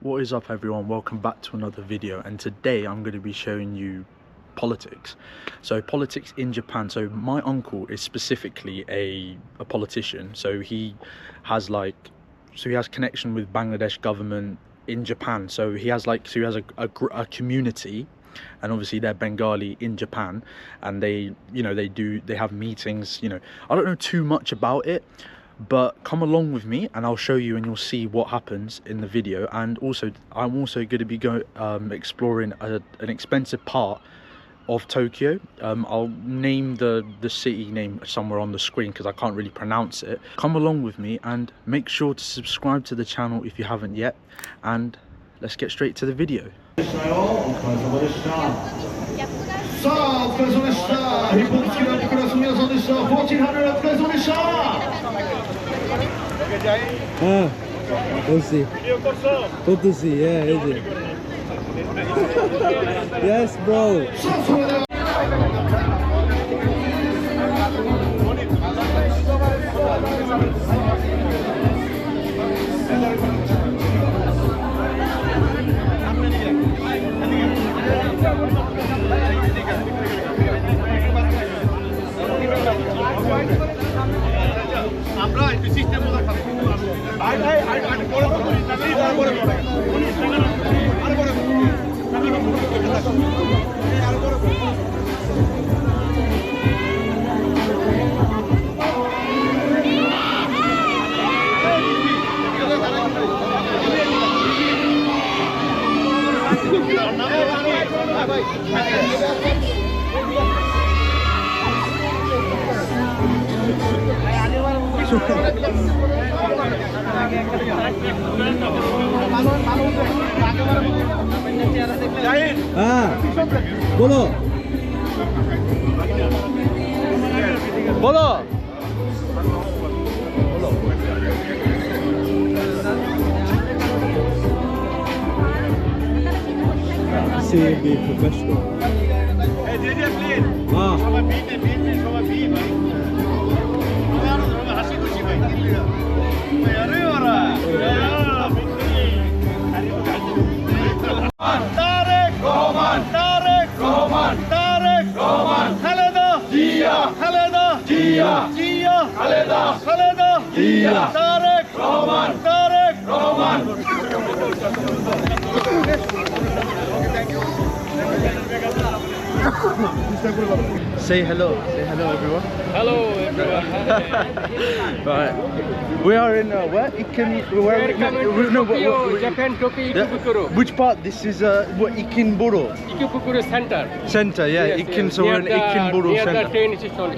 What is up everyone, welcome back to another video, and today I'm going to be showing you politics. So politics in Japan. So my uncle is specifically a politician, so he has connection with Bangladesh government in Japan. So he has a community, and obviously they're Bengali in Japan, and they have meetings. I don't know too much about it, but come along with me and I'll show you and you'll see what happens in the video. And also I'm also going to be exploring an expensive part of Tokyo. I'll name the city name somewhere on the screen because I can't really pronounce it. Come along with me and make sure to subscribe to the channel if you haven't yet, and let's get straight to the video. Let's see. Good to see, yeah, is it? Yes, bro. बोलो बोलो See, be professional. Hey, DJ, please. Say hello everyone. Hello everyone. Right, we are in where? Japan, Tokyo, Ikebukuro. Which part? This is Ikebukuro. Ikebukuro center. Center, yeah. Yes, So we're in Ikebukuro near center. the train station.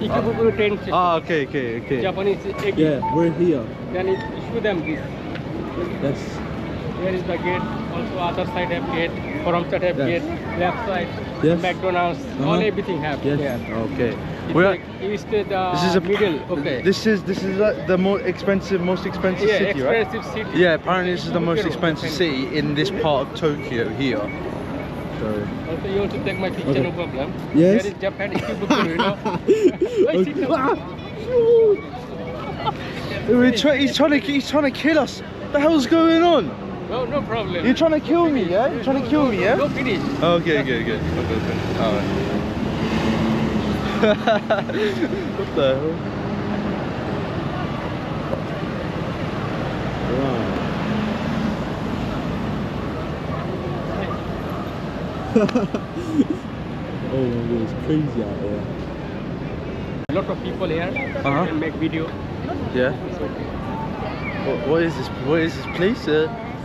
Ikebukuro train station. Ah, okay. Japanese. Yeah, we're here. Then it issue them this. Yes. Here is the gate. Also other side have gate. From side have Yes. gate. Left side. Yes. McDonald's. All everything have. Yes. Here. Okay. It's We're like east the this is a middle. Okay. This is like the most expensive yeah, city, right? expensive city. Yeah, apparently this is the most Ikebukuro. expensive city in this part of Tokyo here. So Also, you want to take my picture? Okay. No problem. Yes. Here is Japan, Ikebukuro, you know. He's trying to kill us. What the hell's going on? No problem. You're trying to kill me, yeah? You're trying to kill me, yeah? No finish. Okay, good. Alright. What the hell? Wow. Oh my god, it's crazy out here. A lot of people here can make video. Yeah. What is this? What is this place?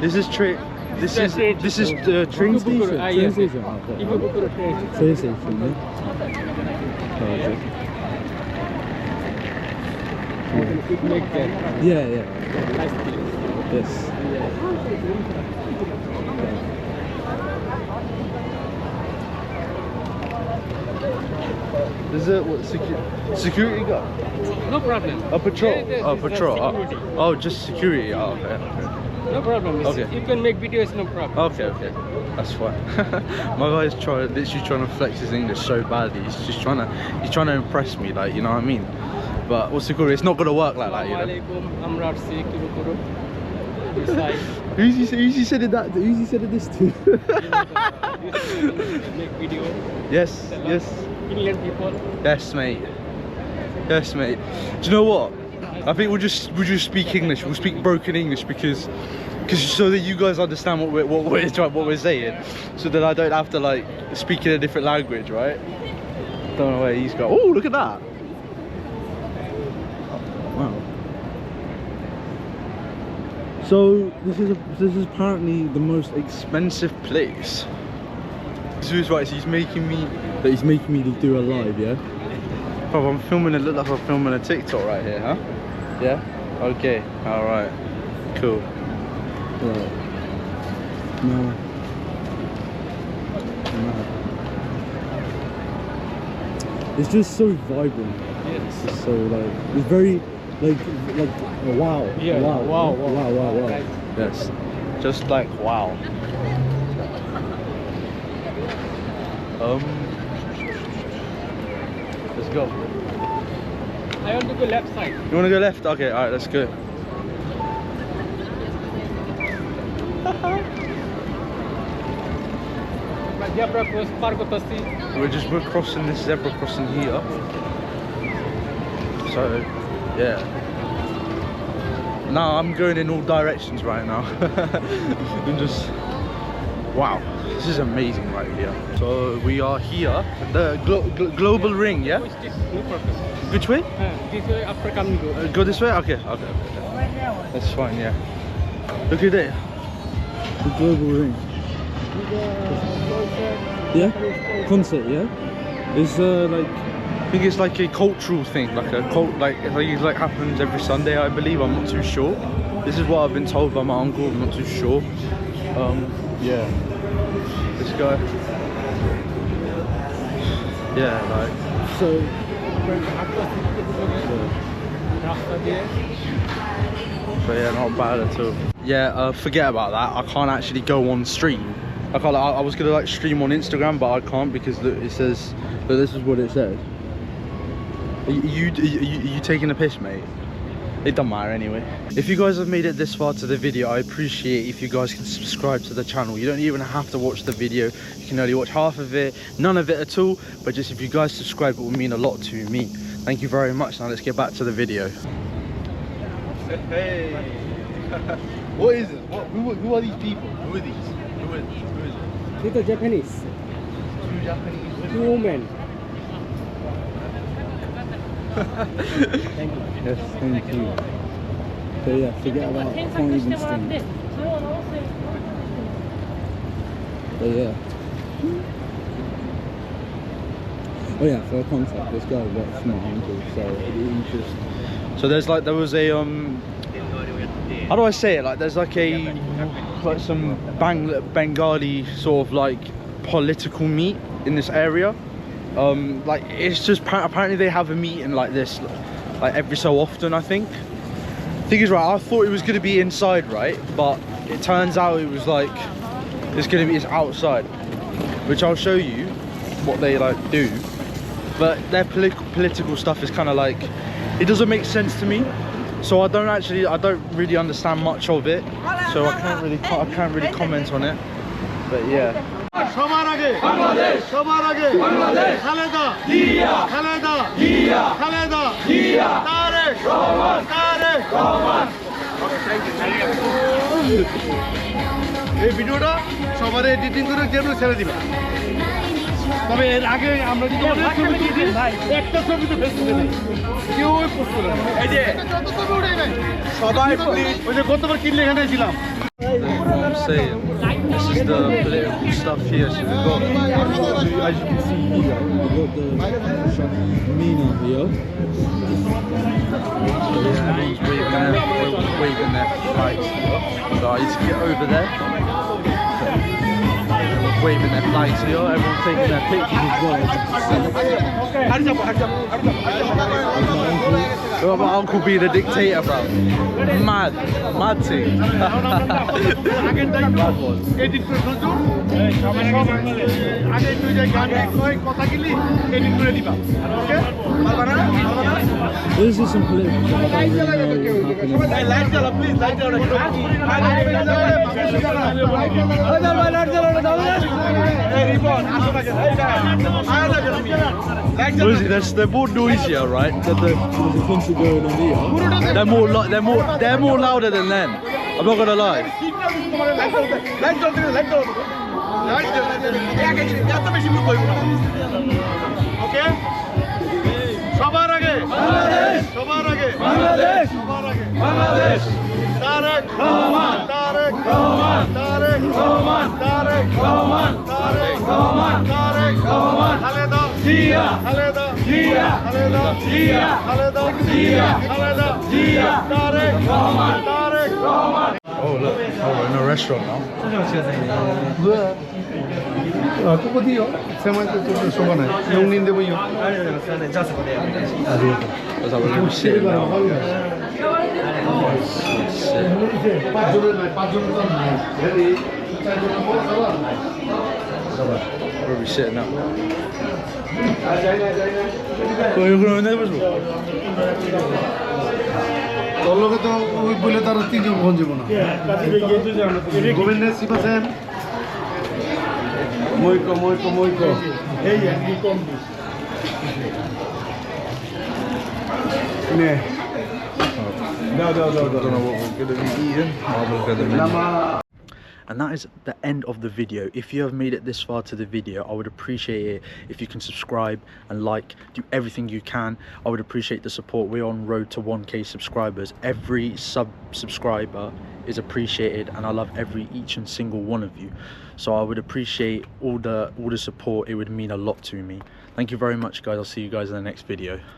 This is train. This is the train station. Yes. Train station. Ikebukuro train station. Train station, yeah. It make that. Yeah. Nice place. Yes. Is it what security guard? No problem. A patrol. Yeah, Oh, this is patrol. security. Oh, just security. Oh, okay. No problem. Okay. You can make videos, no problem. Okay. That's fine. My guy's literally trying to flex his English so badly. He's just trying to impress me, like, you know what I mean? But what's it called? It's not gonna work like that, you know. Assalamualaikum, আমরা আসছি Ikebukuro. this side. Who's he said it that? Who's he said it this to? Make video. Yes, yes. Indian people. Yes, mate. Yes, mate. Do you know what? I think we'll just speak English. We'll speak broken English because so that you guys understand what we're saying, so that I don't have to like speak in a different language, right? Don't know where he's got. Oh, look at that! Wow. So this is apparently the most expensive place. So he's right. So he's making me do a live, yeah. Bro, I'm filming. It look like I'm filming a TikTok right here, huh? Yeah. Okay. All right. Cool. Right. No. It's just so vibrant. Yes. It's just so like it's very like wow. Yeah. Wow. Yes. Just like wow. Let's go. I want to go left side. You want to go left? Okay, alright, let's go. We're crossing this zebra crossing here. So, yeah. Now I'm going in all directions right now. I'm just, wow, this is amazing right here. So we are here, the global ring, yeah? Which way? This way after coming go. Go this way? Okay. That's fine, yeah. Look at it. The global ring. Yeah? Concert, yeah? It's like, I think it's like a cultural thing, like a cult, like it like happens every Sunday, I believe. I'm not too sure. This is what I've been told by my uncle. I'm not too sure. Yeah. This guy. Yeah, like. So yeah, not bad at all. Yeah, forget about that. I can't actually go on stream. I was gonna like stream on Instagram, but I can't because look, it says that this is what it says. Are you taking a piss, mate? It don't matter anyway. If you guys have made it this far to the video, I appreciate if you guys can subscribe to the channel. You don't even have to watch the video. You can only watch half of it, none of it at all. But just if you guys subscribe, it will mean a lot to me. Thank you very much. Now let's get back to the video. Hey, what is it? Who are these people? Who are these? Who is it? These are Japanese. Two Japanese women. Two women. Thank you. Yes, thank you. So yeah, forget about it. I can't even stand. But yeah. Oh yeah, for context, this guy works for my uncle, so he's just. So there was a how do I say it? Like there's like some Bengali sort of like political meet in this area. Like it's just apparently they have a meeting like this like every so often, I think. Thing is, right, I thought it was gonna be inside, right? But it turns out it was like it's outside, which I'll show you what they like do. But their political stuff is kind of like, it doesn't make sense to me. So I don't really understand much of it. So I can't really comment on it. But yeah. সবার আগে বাংলাদেশ সবার আগে বাংলাদেশ খালেদা জিয়া খালেদা জিয়া খালেদা জিয়া তারেক রহমান তারেক রহমান এই ভিডিওটা সবার editing করে যেমন ছেড়ে দিবেন তবে এর আগে আমরা যদি একটা ছবি তো ফেসবুকে নেই কেউ পোস্ট করে এই যে সবাই ওই যে গতবার কিনলে এখানে ছিলাম I'm saying, this is the political stuff here. So we've got, as you can see here, we've got the Mina here. So yeah, everyone's waving their flags. So I need to get over there. Everyone's waving their flags here. Everyone's taking their pictures as well. Look at my uncle being a dictator, bro. Mad thing. আগের দায়িত্ব edit করে ফেলছো আগে তুই যে গান কই কথা গিলি এডিট করে দিবা ওকে পারবা না This is some political. Light জ্বালা প্লিজ লাইট জ্বালা They're more noisier, right? There's a country going on here. They're more louder than them. I'm not gonna lie. ওকে সবার আগে সবার আগে Bangladesh Tarique Rahman Tarique Rahman Tarique Rahman Tarique Rahman Tarique Rahman Tarique Rahman Khaleda Zia Khaleda Zia Khaleda Zia Khaleda Zia Khaleda Zia Tarique Rahman Tarique Rahman Oh look, we're in a restaurant now. Come diyo, sema que tu soba na. Yung ninde mo yun. That's how we're gonna be sitting now. Where are we sitting now? Oh, you're going to bro? তোর লোকে তো ওই বলে তার তিনজন phone যাব না গোবিন্দ সিপাসেন মইকো এই কি কম দিস নে দাও I don't know what we're going to be eating. I'll look at the menu. And that is the end of the video. If you have made it this far to the video, I would appreciate it if you can subscribe and like, do everything you can. I would appreciate the support. We're on road to 1k subscribers. Every subscriber is appreciated, and I love each and single one of you. So I would appreciate all the support. It would mean a lot to me. Thank you very much, guys. I'll see you guys in the next video.